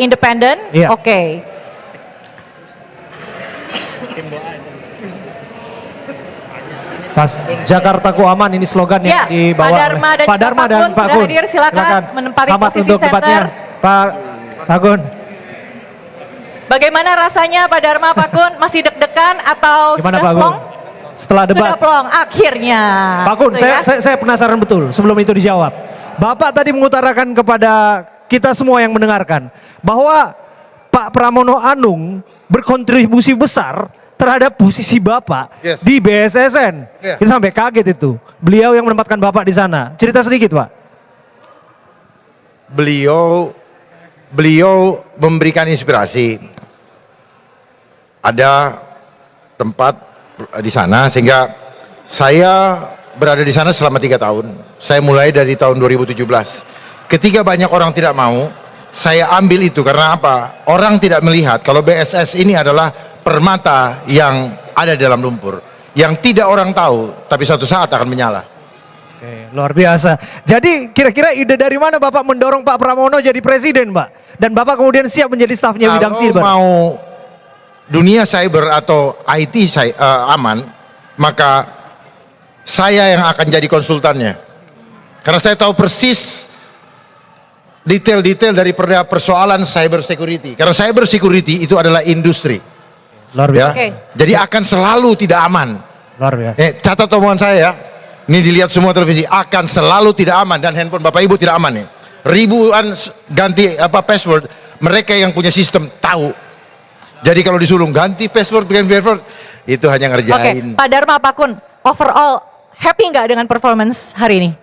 Independen, Iya. oke. Pas Jakartaku aman, ini slogan Ya, yang dibawa Pak Dharma oleh dan Pak Dharma dan Pak sudah Gun. hadir, silakan menempati Selamat posisi untuk debatnya, center. Pak Gun. Bagaimana rasanya Pak Dharma, Pak Gun? Masih deg-degan atau Gimana sudah Pak Gun? plong? Setelah debat, Sudah plong, akhirnya. Pak Gun, Gitu saya penasaran betul sebelum itu dijawab. Bapak tadi mengutarakan kepada kita semua yang mendengarkan bahwa Pak Pramono Anung berkontribusi besar terhadap posisi Bapak di BSSN. Kita sampai kaget itu. Beliau yang menempatkan Bapak di sana. Cerita sedikit, Pak. Beliau memberikan inspirasi. Ada tempat di sana sehingga saya berada di sana selama 3 tahun. Saya mulai dari tahun 2017. Ketika banyak orang tidak mau, saya ambil itu karena apa? Orang tidak melihat kalau BSS ini adalah permata yang ada dalam lumpur. Yang tidak orang tahu, tapi suatu saat akan menyala. Oke, luar biasa. Jadi kira-kira ide dari mana Bapak mendorong Pak Pramono jadi presiden, Pak? Dan Bapak kemudian siap menjadi stafnya bidang Kalau siber. mau dunia cyber atau IT aman, maka saya yang akan jadi konsultannya. Karena saya tahu persis detail-detail dari persoalan cyber security. Karena cyber security itu adalah industri. Luar Ya. biasa. Oke. Jadi akan selalu tidak aman. Luar biasa. Catat omongan saya ya. Ini dilihat semua televisi, akan selalu tidak aman dan handphone Bapak Ibu tidak aman nih. Ribuan ganti password, mereka yang punya sistem tahu. Jadi kalau disuruh ganti password, itu hanya Oke, ngerjain. Pak Dharma, Pak Kun, overall happy nggak dengan performance hari ini?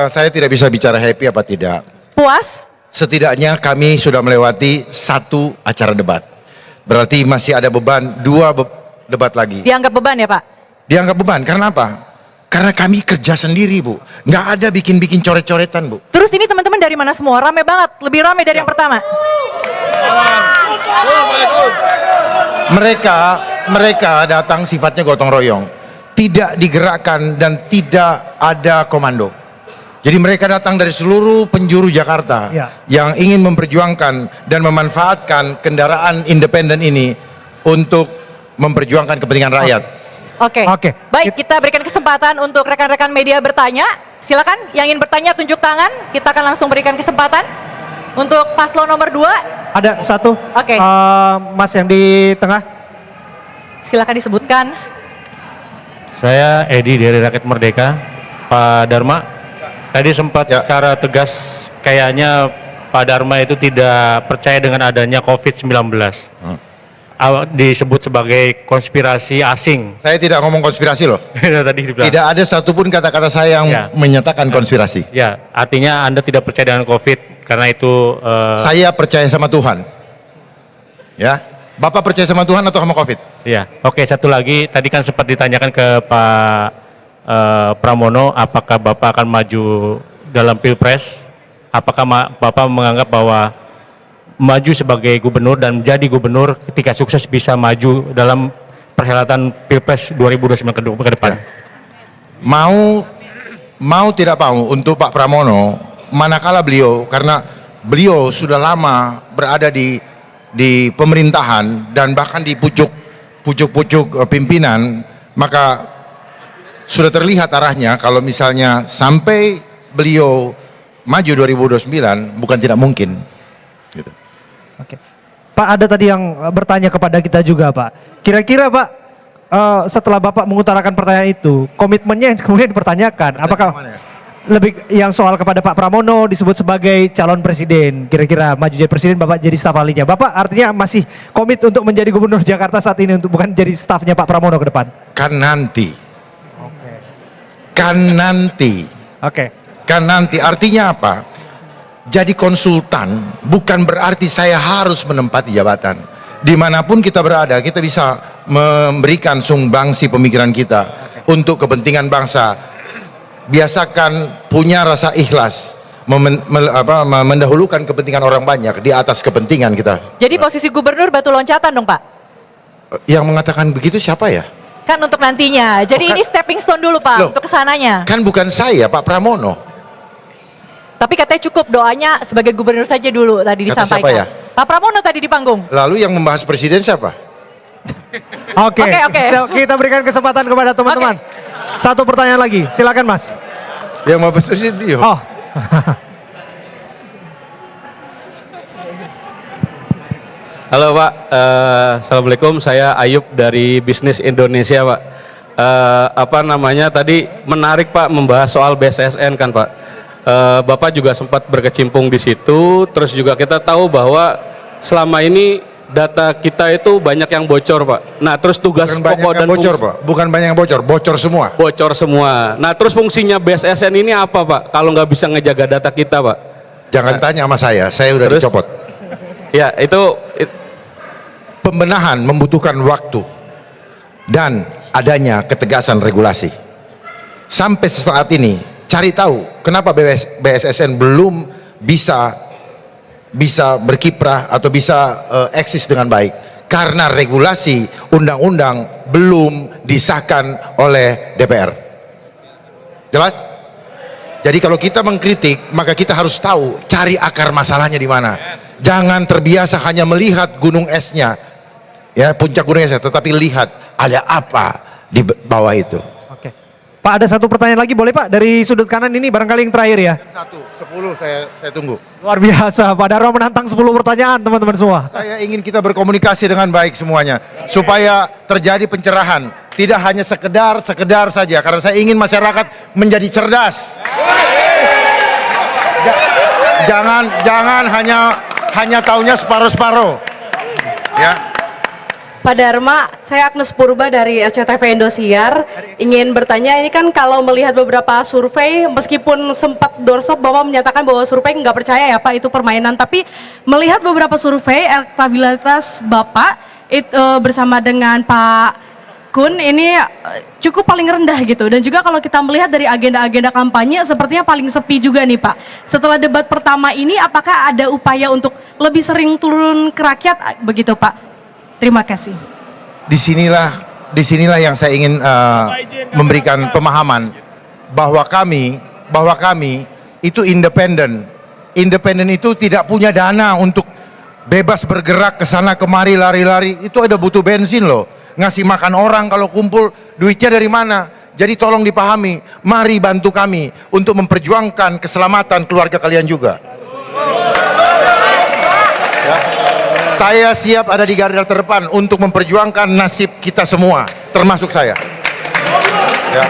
Saya tidak bisa bicara happy apa tidak. Puas? Setidaknya kami sudah melewati 1 acara debat. Berarti masih ada beban 2 debat lagi. Dianggap beban ya Pak? Dianggap beban, karena apa? Karena kami kerja sendiri, Bu. Nggak ada bikin-bikin coret-coretan, Bu. Terus ini teman-teman dari mana semua? Rame banget, lebih rame dari yang pertama. Mereka datang sifatnya gotong royong. Tidak digerakkan dan tidak ada komando. Jadi mereka datang dari seluruh penjuru Jakarta yang ingin memperjuangkan dan memanfaatkan kendaraan independen ini untuk memperjuangkan kepentingan rakyat. Oke. Baik, kita berikan kesempatan untuk rekan-rekan media bertanya. Silakan yang ingin bertanya tunjuk tangan. Kita akan langsung berikan kesempatan untuk paslon nomor 2. Ada satu. Oke. Mas yang di tengah. Silakan disebutkan. Saya Edi dari Rakyat Merdeka. Pak Dharma, tadi sempat secara tegas kayaknya Pak Dharma itu tidak percaya dengan adanya COVID-19. Disebut sebagai konspirasi asing. Saya tidak ngomong konspirasi loh. Tadi dibilang. Tidak ada satupun kata-kata saya yang menyatakan konspirasi. Ya, artinya Anda tidak percaya dengan COVID karena itu. Saya percaya sama Tuhan. Ya, Bapak percaya sama Tuhan atau sama COVID? Ya, oke, satu lagi. Tadi kan sempat ditanyakan ke Pak Pramono, apakah Bapak akan maju dalam Pilpres? Apakah Bapak menganggap bahwa maju sebagai gubernur dan menjadi gubernur ketika sukses bisa maju dalam perhelatan Pilpres 2029 ke depan? Ya. Mau tidak mau untuk Pak Pramono, manakala karena beliau sudah lama berada di pemerintahan dan bahkan di pucuk pimpinan, maka sudah terlihat arahnya kalau misalnya sampai beliau maju 2029 bukan tidak mungkin. Gitu. Oke. Pak, ada tadi yang bertanya kepada kita juga, Pak. Kira-kira Pak, setelah Bapak mengutarakan pertanyaan itu, komitmennya yang kemudian dipertanyakan, apakah lebih yang soal kepada Pak Pramono disebut sebagai calon presiden, kira-kira maju jadi presiden, Bapak jadi staf ahlinya. Bapak artinya masih komit untuk menjadi gubernur Jakarta saat ini, untuk bukan jadi stafnya Pak Pramono ke depan? Kan nanti. Kan nanti, artinya apa? Jadi konsultan bukan berarti saya harus menempati jabatan. Dimanapun kita berada, kita bisa memberikan sumbangsi pemikiran kita untuk kepentingan bangsa. Biasakan punya rasa ikhlas, mendahulukan kepentingan orang banyak di atas kepentingan kita. Jadi posisi gubernur batu loncatan dong Pak? Yang mengatakan begitu siapa ya? Kan untuk nantinya. Jadi ini stepping stone dulu Pak, untuk kesananya. Kan bukan saya, Pak Pramono. Tapi katanya cukup doanya sebagai gubernur saja dulu tadi Kata disampaikan. siapa ya? Pak Pramono tadi di panggung. Lalu yang membahas presiden siapa? Oke, Oke. kita berikan kesempatan kepada teman-teman. Satu pertanyaan lagi, silakan Mas. Yang membahas presiden beliau. Oh, Halo Pak, Assalamualaikum, saya Ayub dari Bisnis Indonesia Pak. Tadi menarik Pak membahas soal BSSN kan Pak. Bapak juga sempat berkecimpung di situ, terus juga kita tahu bahwa selama ini data kita itu banyak yang bocor Pak. Nah terus tugas Bukan banyak pokok yang dan bocor, fungsi, Pak. Bukan banyak yang bocor, bocor semua. bocor semua. Nah terus fungsinya BSSN ini apa Pak? Kalau nggak bisa ngejaga data kita Pak? Jangan tanya sama saya udah Terus? dicopot. Ya itu Pembenahan membutuhkan waktu dan adanya ketegasan regulasi. Sampai saat ini, cari tahu kenapa BSSN belum bisa berkiprah atau bisa eksis dengan baik. Karena regulasi undang-undang belum disahkan oleh DPR. Jelas? Jadi kalau kita mengkritik, maka kita harus tahu cari akar masalahnya di mana. Jangan terbiasa hanya melihat gunung esnya, ya puncak gunung esnya, tetapi lihat ada apa di bawah itu. oke. Pak ada satu pertanyaan lagi boleh Pak dari sudut kanan ini barangkali yang terakhir ya. 10 saya tunggu. Luar biasa, Pak Darma menantang 10 pertanyaan teman-teman semua. Saya ingin kita berkomunikasi dengan baik semuanya supaya terjadi pencerahan, tidak hanya sekedar saja, karena saya ingin masyarakat menjadi cerdas. Jangan hanya taunya separuh-separuh. Ya. Pak Darma, saya Agnes Purba dari SCTV Indosiar. Ingin bertanya, ini kan kalau melihat beberapa survei, meskipun sempat doorstop bahwa menyatakan bahwa survei nggak percaya ya Pak, itu permainan. Tapi melihat beberapa survei, elektabilitas Bapak bersama dengan Pak Kun ini cukup paling rendah gitu. Dan juga kalau kita melihat dari agenda-agenda kampanye, sepertinya paling sepi juga nih Pak. Setelah debat pertama ini, apakah ada upaya untuk lebih sering turun ke rakyat begitu Pak? Terima kasih. Disinilah yang saya ingin memberikan pemahaman bahwa kami itu independen. Independen itu tidak punya dana untuk bebas bergerak ke sana kemari lari-lari. Itu ada butuh bensin loh. Ngasih makan orang kalau kumpul duitnya dari mana? Jadi tolong dipahami. Mari bantu kami untuk memperjuangkan keselamatan keluarga kalian juga. Ya. Saya siap ada di garda terdepan untuk memperjuangkan nasib kita semua, termasuk saya. Ya.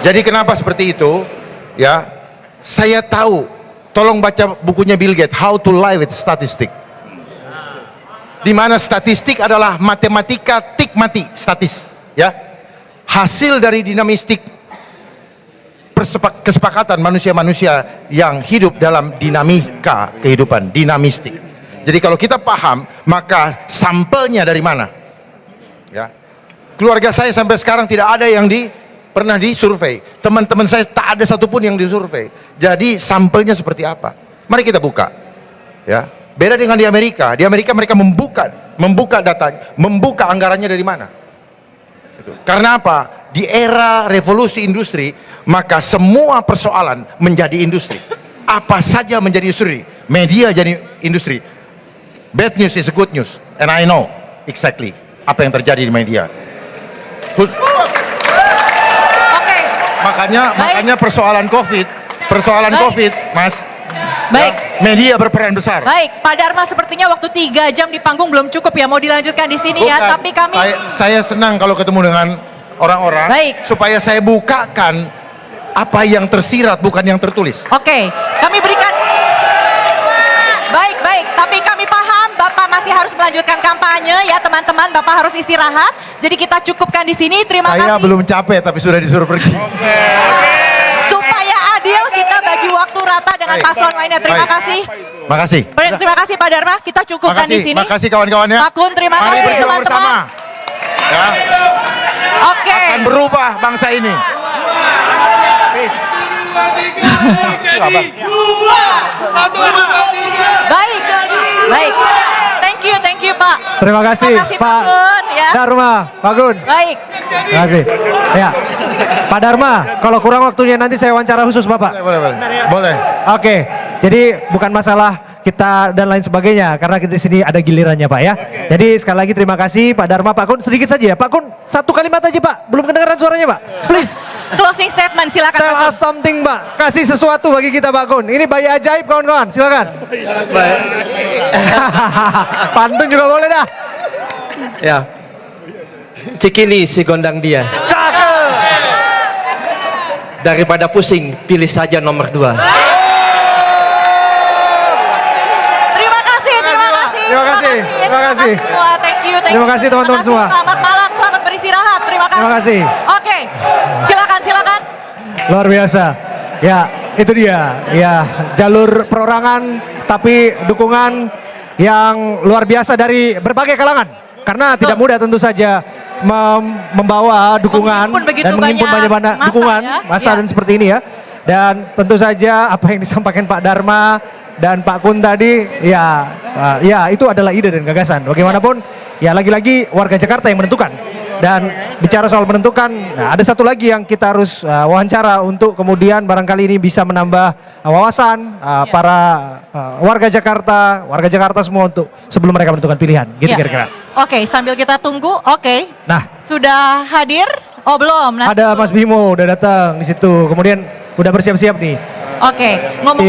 Jadi kenapa seperti itu? Ya, saya tahu. Tolong baca bukunya Bill Gates, How to Lie with Statistics. Di mana statistik adalah matematika tik mati statis. Ya, hasil dari dinamistik kesepakatan manusia-manusia yang hidup dalam dinamika kehidupan, dinamistik. Jadi kalau kita paham, maka sampelnya dari mana? Ya. Keluarga saya sampai sekarang tidak ada yang pernah disurvei. Teman-teman saya tak ada satupun yang disurvei. Jadi sampelnya seperti apa? Mari kita buka. Ya. Beda dengan di Amerika. Di Amerika mereka membuka datanya, membuka anggarannya dari mana? Karena apa? Di era revolusi industri, maka semua persoalan menjadi industri. Apa saja menjadi industri. Media jadi industri. Bad news is a good news, and I know exactly apa yang terjadi di media. Oke. Makanya persoalan COVID, Mas. Baik. Ya, media berperan besar. Baik, Pak Darma sepertinya waktu 3 jam di panggung belum cukup ya, mau dilanjutkan di sini ya, Bukan, tapi kami saya senang kalau ketemu dengan orang-orang. Baik. Supaya saya bukakan apa yang tersirat bukan yang tertulis. Oke, kami berikan. Baik, tapi kami paham Bapak masih harus melanjutkan kampanye ya teman-teman, Bapak harus istirahat. Jadi kita cukupkan di sini. Terima Saya kasih. belum capek tapi sudah disuruh pergi. Supaya adil kita bagi waktu rata dengan Baik. paslon lainnya. Terima Baik. kasih. Makasih. Terima kasih Pak Darma. Kita cukupkan di sini. Makasih kawan-kawannya. Pak Kun, terima Mari kasih berjuang teman-teman. bersama. Ya, Oke. akan berubah bangsa ini. Baik. Thank you Pak. Terima kasih, Terima kasih, Pak Pak Gun, ya. Darma, Pak Gun. Baik. Terima kasih. Ya, Pak Dharma, kalau kurang waktunya nanti saya wawancara khusus Bapak. Boleh. Oke, jadi bukan masalah kita dan lain sebagainya, karena kita di sini ada gilirannya Pak ya. Jadi sekali lagi terima kasih Pak Dharma, Pak Kun sedikit saja ya. Pak Kun, satu kalimat aja Pak, belum kedengaran suaranya Pak. Please. Closing statement silakan Tell Pak Kun. us something Pak, kasih sesuatu bagi kita Pak Kun. Ini bayi ajaib kawan-kawan, silakan. Pantun juga boleh dah. Ya. Cikini si gondang dia. Cakep. Daripada pusing, pilih saja nomor 2. Terima kasih, terima kasih. Terima kasih, terima kasih. Semua, thank you. Terima kasih, teman-teman Terima kasih. semua. Selamat malam, selamat beristirahat. Terima kasih. Terima kasih. Oke, silakan. Luar biasa. Ya, itu dia. Ya, jalur perorangan tapi dukungan yang luar biasa dari berbagai kalangan. Karena tidak mudah tentu saja membawa dukungan Menghimpun begitu dan menghimpun banyak banyak massa dukungan ya. masa Ya. dan seperti ini ya. Dan tentu saja apa yang disampaikan Pak Dharma dan Pak Kun tadi ya itu adalah ide dan gagasan. Bagaimanapun ya lagi-lagi warga Jakarta yang menentukan. Dan bicara soal menentukan, nah ada satu lagi yang kita harus wawancara untuk kemudian barangkali ini bisa menambah wawasan para warga Jakarta semua untuk sebelum mereka menentukan pilihan, gitu Ya. kira-kira. Oke, sambil kita tunggu. Oke. Nah, Sudah hadir? Oh, belum. Nanti- ada Mas Bimo udah datang di situ, kemudian udah bersiap-siap nih. Oke, ngomong